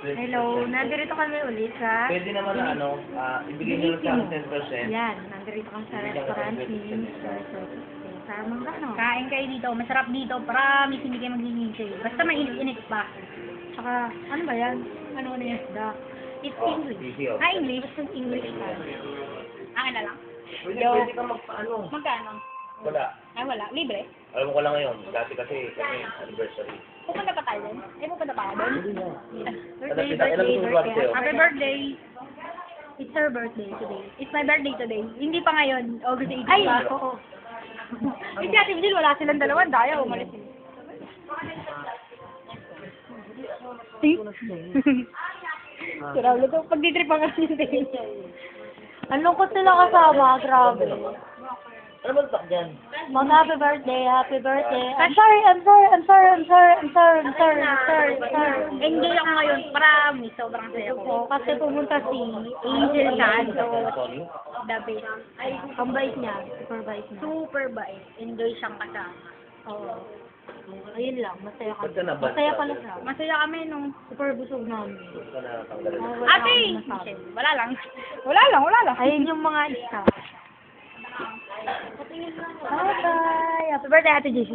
Hello, nandito kami ulit sa... Pwede naman na ibigay nyo lang sa akin 10%. Yan, nandito kami sa restaurant ni Mr. Sa Manggano. Kain kayo dito. Masarap dito. Promise, hindi kayo maghihintay. Basta mainit-init pa. Tsaka, ano ba yan? Ano na yan? It's Oh, English. easy, oh. English. Basta English tayo. Akin na lang. Pwede ka magpaano. Magkano? Wala. Ay, wala. Libre. Alam ko lang ngayon. Dati kasi kami anniversary. Pupunta pa tayo doon? Ay, pupunta pa ako doon? Hindi na. Birthday, Ilan gusto mo birthday. Happy birthday. It's her birthday today. It's my birthday today. Hindi pa ngayon. August 18 Ay, pa. oo. Eh, si Ate Vigil, wala silang dalawa. Daya, umalis sila. Grabe to. Pag-ditrip ang kasi yung Ang lungkot sila kasama, grabe. Ano ba tak dyan? Mag happy birthday, happy birthday. I'm sorry, I'm sorry, I'm sorry, I'm sorry, I'm sorry, I'm sorry, I'm sorry, I'm sorry. Enjoy ako ngayon. Promise. Sobrang saya ko. Oo, kasi pumunta si Angel Santo. Sorry. The best. Ay, ang bait niya, super bait niya. Super bait. Enjoy siyang kasama. Oo. Ayun lang, masaya Ba't kami. ka nabasa? Masaya pala siya. Masaya kami nung... Super busog namin. Gusto ka na tanggalin. Oo, wala Ate! akong masabi. Wala lang. Wala lang, wala lang. Ayun yung mga isa. Bye-bye! Happy birthday, Ate JC.